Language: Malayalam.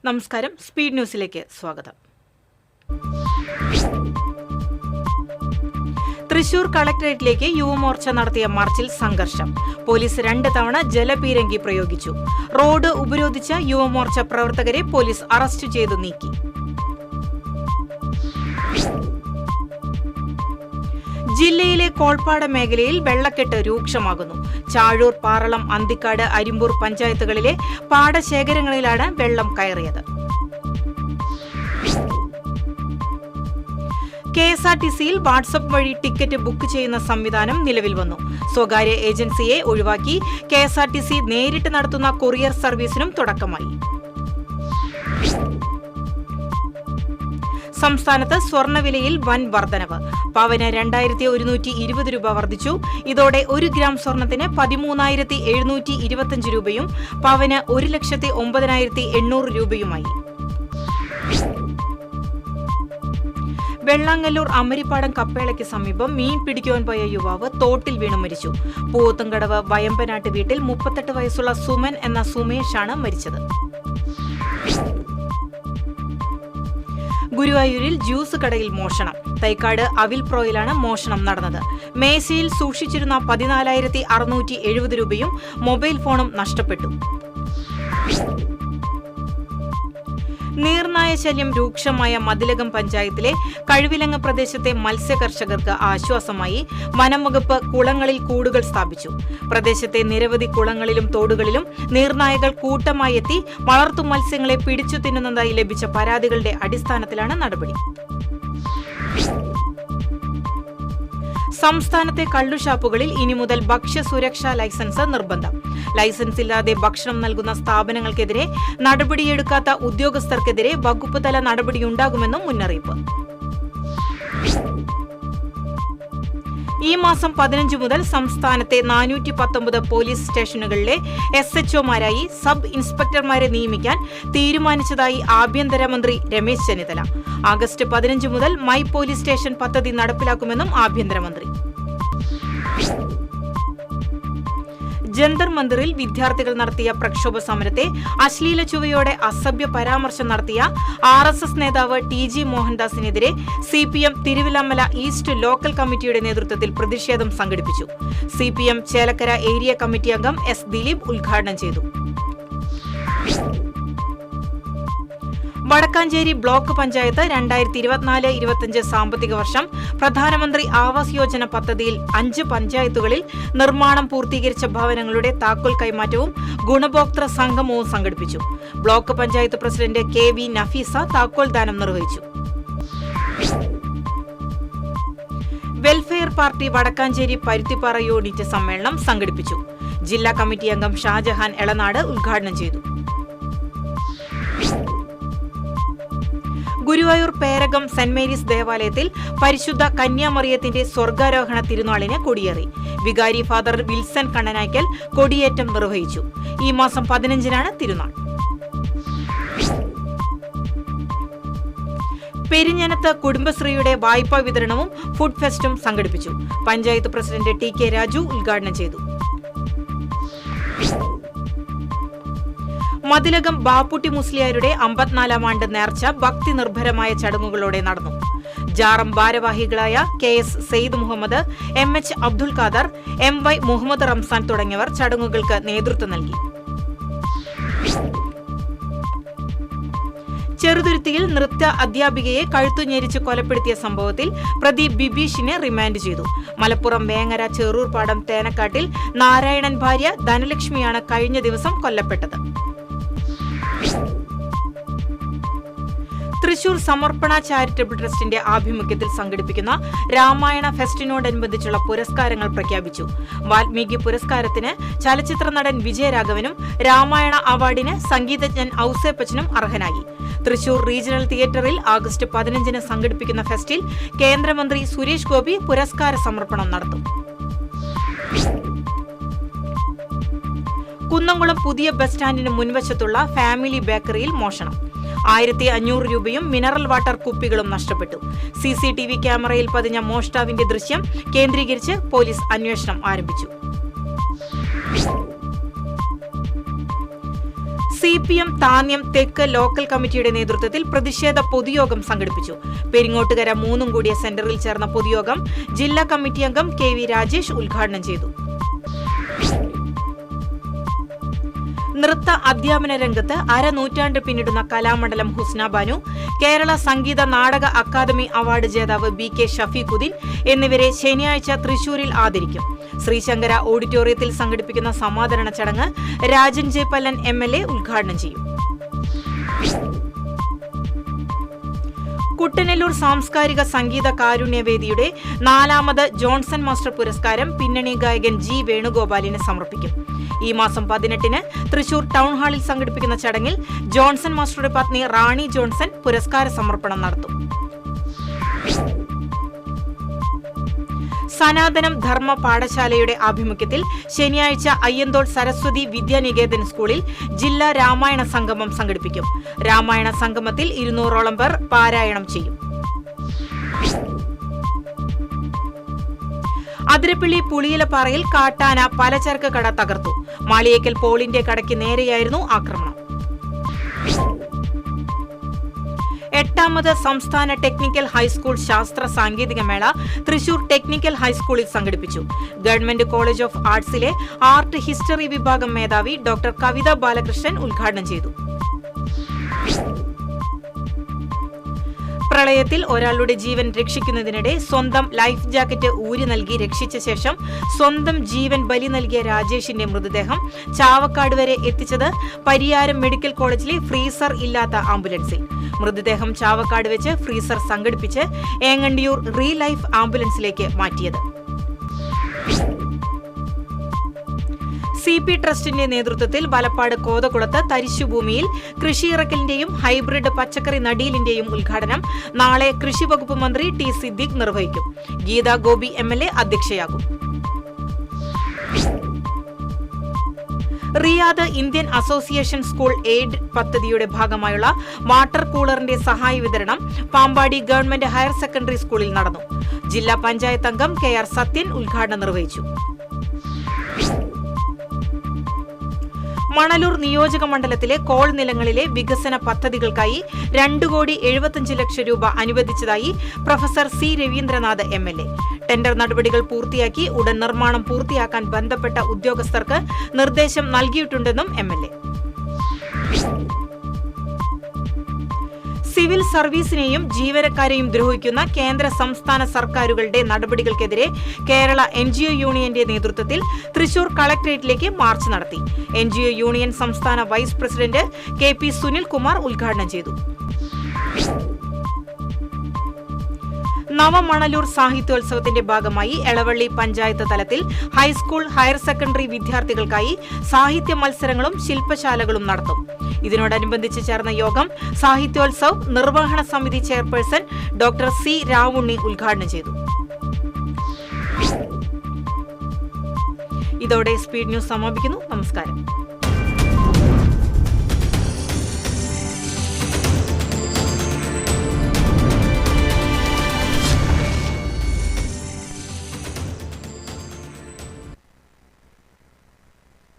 നമസ്കാരം, സ്പീഡ് ന്യൂസിലേക്ക് സ്വാഗതം. തൃശൂർ കളക്ടറേറ്റിലേക്ക് യുവമോർച്ച നടത്തിയ മാർച്ചിൽ സംഘർഷം. പോലീസ് 2 തവണ ജലപീരങ്കി പ്രയോഗിച്ചു. റോഡ് ഉപരോധിച്ച യുവമോർച്ച പ്രവർത്തകരെ പോലീസ് അറസ്റ്റ് ചെയ്തു നീക്കി. ജില്ലയിലെ കോൾപ്പാട മേഖലയിൽ വെള്ളക്കെട്ട് രൂക്ഷമാകുന്നു. ചാഴൂർ, പാറളം, അന്തിക്കാട്, അരിമ്പൂർ പഞ്ചായത്തുകളിലെ പാടശേഖരങ്ങളിലാണ് വെള്ളം കയറിയത്. KSRTCയിൽ വാട്സ്ആപ്പ് വഴി ടിക്കറ്റ് ബുക്ക് ചെയ്യുന്ന സംവിധാനം നിലവിൽ വന്നു. സ്വകാര്യ ഏജൻസിയെ ഒഴിവാക്കി KSRTC നേരിട്ട് നടത്തുന്ന കൊറിയർ സർവീസിനും തുടക്കമായി. സംസ്ഥാനത്ത് സ്വർണ്ണവിലയിൽ വൻ വർധനവ്. പവന് 2120 രൂപ വർദ്ധിച്ചു. ഇതോടെ 1 ഗ്രാം സ്വർണത്തിന് 13,725 രൂപയും പവന് 1,09,800 രൂപയുമായി. വെള്ളാങ്ങല്ലൂർ അമരിപ്പാടം കപ്പേളയ്ക്ക് സമീപം മീൻ പിടിക്കുവാൻ പോയ യുവാവ് തോട്ടിൽ വീണു മരിച്ചു. പൂവത്തുംകടവ് വയമ്പനാട്ട് വീട്ടിൽ 38 വയസ്സുള്ള സുമൻ എന്ന സുമേഷാണ് മരിച്ചത്. ഗുരുവായൂരിൽ ജ്യൂസ് കടയിൽ മോഷണം. തൈക്കാട് അവിൽ പ്രോയിലാണ് മോഷണം നടന്നത്. മേശയിൽ സൂക്ഷിച്ചിരുന്ന 14,670 രൂപയും മൊബൈൽ ഫോണും നഷ്ടപ്പെട്ടു. നീർനായ ശല്യം രൂക്ഷമായ മതിലകം പഞ്ചായത്തിലെ കഴുവിലങ്ങ് പ്രദേശത്തെ മത്സ്യകർഷകർക്ക് ആശ്വാസമായി വനംവകുപ്പ് കുളങ്ങളിൽ കൂടുകൾ സ്ഥാപിച്ചു. പ്രദേശത്തെ നിരവധി കുളങ്ങളിലും തോടുകളിലും നീർനായകൾ കൂട്ടമായി എത്തി വളർത്തു മത്സ്യങ്ങളെ പിടിച്ചു തിന്നുന്നതായി ലഭിച്ച പരാതികളുടെ അടിസ്ഥാനത്തിലാണ് നടപടി. സംസ്ഥാനത്തെ കള്ളുഷാപ്പുകളിൽ ഇനി മുതൽ ഭക്ഷ്യസുരക്ഷാ ലൈസൻസ് നിർബന്ധം. ലൈസൻസ് ഇല്ലാതെ ഭക്ഷണം നൽകുന്ന സ്ഥാപനങ്ങൾക്കെതിരെ നടപടിയെടുക്കാത്ത ഉദ്യോഗസ്ഥർക്കെതിരെ വകുപ്പ് തല നടപടിയുണ്ടാകുമെന്നും മുന്നറിയിപ്പ്. ഈ മാസം 15 മുതൽ സംസ്ഥാനത്തെ 419 പോലീസ് സ്റ്റേഷനുകളിലെ SHOമാരായി സബ് ഇൻസ്പെക്ടർമാരെ നിയമിക്കാൻ തീരുമാനിച്ചതായി ആഭ്യന്തരമന്ത്രി രമേശ് ചെന്നിത്തല. ആഗസ്റ്റ് 15 മുതൽ മൈ പോലീസ് സ്റ്റേഷൻ പദ്ധതി നടപ്പിലാക്കുമെന്നും ആഭ്യന്തരമന്ത്രി. ജന്തർ മന്ദിറിൽ വിദ്യാർത്ഥികൾ നടത്തിയ പ്രക്ഷോഭ സമരത്തെ അശ്ലീല ചുവയോടെ അസഭ്യ പരാമർശം നടത്തിയ RSS നേതാവ് TG മോഹൻദാസിനെതിരെ CPM Thiruvilwamala east local കമ്മിറ്റിയുടെ നേതൃത്വത്തിൽ പ്രതിഷേധം സംഘടിപ്പിച്ചു. CPM ചേലക്കര ഏരിയ കമ്മിറ്റി അംഗം S ദിലീപ് ഉദ്ഘാടനം ചെയ്തു. വടക്കാഞ്ചേരി ബ്ലോക്ക് പഞ്ചായത്ത് 2024-25 സാമ്പത്തിക വർഷം പ്രധാനമന്ത്രി ആവാസ് യോജന പദ്ധതിയിൽ 5 പഞ്ചായത്തുകളിൽ നിർമ്മാണം പൂർത്തീകരിച്ച ഭവനങ്ങളുടെ താക്കോൽ കൈമാറ്റവും ഗുണഭോക്തൃ സംഗമവും സംഘടിപ്പിച്ചു. Block panchayat president KV Nafeesa താക്കോൽ ദാനം നിർവഹിച്ചു. Welfare party Vadakkanchery Paruthippara unit സമ്മേളനം സംഘടിപ്പിച്ചു. ജില്ലാ കമ്മിറ്റി അംഗം ഷാജഹാൻ എളനാട് ഉദ്ഘാടനം ചെയ്തു. ഗുരുവായൂർ പേരകം സെന്റ് മേരീസ് ദേവാലയത്തിൽ പരിശുദ്ധ കന്യാമറിയത്തിന്റെ സ്വർഗാരോഹണ തിരുനാളിന് കൊടിയേറി. വികാരി ഫാദർ വിൽസൺ കണ്ണനായ്ക്കൽ കൊടിയേറ്റം നിർവഹിച്ചു. ഈ മാസം 15-നാണ് തിരുനാൾ. പെരിഞ്ഞനത്ത് കുടുംബശ്രീയുടെ വായ്പാ വിതരണവും ഫുഡ് ഫെസ്റ്റും സംഘടിപ്പിച്ചു. പഞ്ചായത്ത് പ്രസിഡന്റ് TK രാജു ഉദ്ഘാടനം ചെയ്തു. മതിലകം ബാപ്പുട്ടി മുസ്ലിയാരുടെ 54-ാം ആണ്ട് നേർച്ച ഭക്തി നിർഭരമായ ചടങ്ങുകളോടെ നടന്നു. ജാറം ഭാരവാഹികളായ KS Syed Muhammad, MH Abdul Khader, MY Muhammad Ramzan തുടങ്ങിയവർ ചടങ്ങുകൾക്ക് നേതൃത്വം നൽകി. ചെറുതുരുത്തിയിൽ നൃത്ത അധ്യാപികയെ കഴുത്തുഞെരിച്ച് കൊലപ്പെടുത്തിയ സംഭവത്തിൽ പ്രതി ബിബീഷിനെ റിമാൻഡ് ചെയ്തു. മലപ്പുറം വേങ്ങര ചെറൂർപാടം തേനക്കാട്ടിൽ നാരായണൻ ഭാര്യ ധനലക്ഷ്മിയാണ് കഴിഞ്ഞ ദിവസം കൊല്ലപ്പെട്ടത്. തൃശൂർ സമർപ്പണ ചാരിറ്റബിൾ ട്രസ്റ്റിന്റെ ആഭിമുഖ്യത്തിൽ സംഘടിപ്പിക്കുന്ന രാമായണ ഫെസ്റ്റിനോടനുബന്ധിച്ചുള്ള പുരസ്കാരങ്ങൾ പ്രഖ്യാപിച്ചു. വാൽമീകി പുരസ്കാരത്തിന് ചലച്ചിത്ര നടൻ വിജയരാഘവനും രാമായണ അവാർഡിന് സംഗീതജ്ഞൻ ഔസേപ്പച്ചനും അർഹനായി. തൃശൂർ റീജിയണൽ തിയേറ്ററിൽ ആഗസ്റ്റ് 15-ന് സംഘടിപ്പിക്കുന്ന ഫെസ്റ്റിൽ കേന്ദ്രമന്ത്രി സുരേഷ് ഗോപി പുരസ്കാര സമർപ്പണം നടത്തും. കുന്നംകുളം പുതിയ ബസ് സ്റ്റാൻഡിന് മുൻവശത്തുള്ള ഫാമിലി ബേക്കറിയിൽ മോഷണം. 1,500 രൂപയും മിനറൽ വാട്ടർ കുപ്പികളും നഷ്ടപ്പെട്ടു. CCTV ക്യാമറയിൽ പതിഞ്ഞ മോഷ്ടാവിന്റെ ദൃശ്യം കേന്ദ്രീകരിച്ച് പോലീസ് അന്വേഷണം ആരംഭിച്ചു. CPM താന്യം തെക്ക് ലോക്കൽ കമ്മിറ്റിയുടെ നേതൃത്വത്തിൽ പ്രതിഷേധ പൊതുയോഗം സംഘടിപ്പിച്ചു. പെരിങ്ങോട്ടുകര 3 കൂടിയ സെന്ററിൽ ചേർന്ന പൊതുയോഗം ജില്ലാ കമ്മിറ്റി അംഗം KV രാജേഷ് ഉദ്ഘാടനം ചെയ്തു. നൃത്ത അധ്യാപന രംഗത്ത് അരനൂറ്റാണ്ട് പിന്നിടുന്ന കലാമണ്ഡലം ഹുസ്ന ബാനു, കേരള സംഗീത നാടക അക്കാദമി അവാർഡ് ജേതാവ് BK ഷഫീഖുദ്ദീൻ എന്നിവരെ ശനിയാഴ്ച തൃശൂരിൽ ആദരിക്കും. ശ്രീശങ്കര ഓഡിറ്റോറിയത്തിൽ സംഘടിപ്പിക്കുന്ന സമാദരണ ചടങ്ങ് രാജൻ ജെ പല്ലൻ MLA ഉദ്ഘാടനം ചെയ്യും. കുട്ടനെല്ലൂർ സാംസ്കാരിക സംഗീത കാരുണ്യവേദിയുടെ 4ാമത് ജോൺസൺ മാസ്റ്റർ പുരസ്കാരം പിന്നണി ഗായകൻ G വേണുഗോപാലിന് സമർപ്പിക്കും. ഈ മാസം 18-ന് തൃശൂർ ടൗൺ ഹാളിൽ സംഘടിപ്പിക്കുന്ന ചടങ്ങിൽ ജോൺസൺ മാസ്റ്ററുടെ പത്നി റാണി ജോൺസൺ പുരസ്കാര സമർപ്പണം നടത്തും. സനാതനം ധർമ്മ പാഠശാലയുടെ ആഭിമുഖ്യത്തിൽ ശനിയാഴ്ച അയ്യന്തോൾ സരസ്വതി വിദ്യാനികേതൻ സ്കൂളിൽ ജില്ലാ രാമായണ സംഗമം സംഘടിപ്പിക്കും. രാമായണ സംഗമത്തിൽ 200ഓളം പേർ പാരായണം ചെയ്യും. അതിരപ്പള്ളി പുളിയിലപ്പാറയിൽ കാട്ടാന പലചരക്ക് കട തകർത്തു. മാളിയേക്കൽ പോളിന്റെ കടയ്ക്ക് നേരെയായിരുന്നു ആക്രമണം. 8ാമത് സംസ്ഥാന ടെക്നിക്കൽ ഹൈസ്കൂൾ ശാസ്ത്ര സാങ്കേതിക മേള തൃശൂർ ടെക്നിക്കൽ ഹൈസ്കൂളിൽ സംഘടിപ്പിച്ചു. ഗവൺമെന്റ് കോളേജ് ഓഫ് ആർട്സിലെ ആർട്ട് ഹിസ്റ്ററി വിഭാഗം മേധാവി ഡോക്ടർ കവിത ബാലകൃഷ്ണൻ ഉദ്ഘാടനം ചെയ്തു. പ്രളയത്തിൽ ഒരാളുടെ ജീവൻ രക്ഷിക്കുന്നതിനിടെ സ്വന്തം ലൈഫ് ജാക്കറ്റ് ഊരി നൽകി രക്ഷിച്ച ശേഷം സ്വന്തം ജീവൻ ബലി നൽകിയ രാജേഷിന്റെ മൃതദേഹം ചാവക്കാട് വരെ എത്തിച്ചത് പരിയാരം മെഡിക്കൽ കോളേജിലെ ഫ്രീസർ ഇല്ലാത്ത ആംബുലൻസിൽ. മൃതദേഹം ചാവക്കാട് വെച്ച് ഫ്രീസർ സംഘടിപ്പിച്ച് ഏങ്ങണ്ടിയൂർ റീ ലൈഫ് ആംബുലൻസിലേക്ക് മാറ്റിയത്. CP ട്രസ്റ്റിന്റെ നേതൃത്വത്തിൽ വലപ്പാട് കോതകുളത്ത് തരിശുഭൂമിയിൽ കൃഷിയിറക്കലിന്റെയും ഹൈബ്രിഡ് പച്ചക്കറി നടീലിന്റെയും ഉദ്ഘാടനം നാളെ കൃഷിവകുപ്പ് മന്ത്രി T സിദ്ദീഖ് നിർവഹിക്കും. ഗീതാ ഗോപി MLA അധ്യക്ഷയാകും. Riyadh Indian association school aid പദ്ധതിയുടെ ഭാഗമായുള്ള വാട്ടർ കൂളറിന്റെ സഹായ വിതരണം പാമ്പാടി ഗവൺമെന്റ് ഹയർ സെക്കൻഡറി സ്കൂളിൽ നടന്നു. ജില്ലാ പഞ്ചായത്ത് അംഗം KR സത്യൻ ഉദ്ഘാടനം നിർവഹിച്ചു. മണലൂർ നിയോജക മണ്ഡലത്തിലെ കോൾ നിലങ്ങളിലെ വികസന പദ്ധതികൾക്കായി 2,75 ലക്ഷം രൂപ അനുവദിച്ചതായി professor C Ravindranath MLA. Tender നടപടികൾ പൂർത്തിയാക്കി ഉടൻ നിർമ്മാണം പൂർത്തിയാക്കാൻ ബന്ധപ്പെട്ട ഉദ്യോഗസ്ഥർക്ക് നിർദ്ദേശം നൽകിയിട്ടുണ്ടെന്നും MLA. സിവിൽ സർവീസിനെയും ജീവനക്കാരെയും ദ്രോഹിക്കുന്ന കേന്ദ്ര സംസ്ഥാന സർക്കാരുകളുടെ നടപടികൾക്കെതിരെ കേരള NGO യൂണിയന്റെ നേതൃത്വത്തിൽ തൃശൂർ കളക്ടറേറ്റിലേക്ക് മാർച്ച് നടത്തി. NGO യൂണിയൻ സംസ്ഥാന വൈസ് പ്രസിഡന്റ് KP സുനിൽകുമാർ ഉദ്ഘാടനം ചെയ്തു. നവമണലൂർ സാഹിത്യോത്സവത്തിന്റെ ഭാഗമായി എളവള്ളി പഞ്ചായത്ത് തലത്തിൽ ഹൈസ്കൂൾ ഹയർ സെക്കൻഡറി വിദ്യാർത്ഥികൾക്കായി സാഹിത്യ മത്സരങ്ങളും ശില്പശാലകളും നടത്തും. ഇതിനോടനുബന്ധിച്ച് ചേർന്ന യോഗം സാഹിത്യോത്സവ് നിർവഹണ സമിതി ചെയർപേഴ്സൺ ഡോക്ടർ C രാവുണ്ണി ഉദ്ഘാടനം ചെയ്തു. ഇതോടെ സ്പീഡ് ന്യൂസ് സമാപിക്കുന്നു. നമസ്കാരം.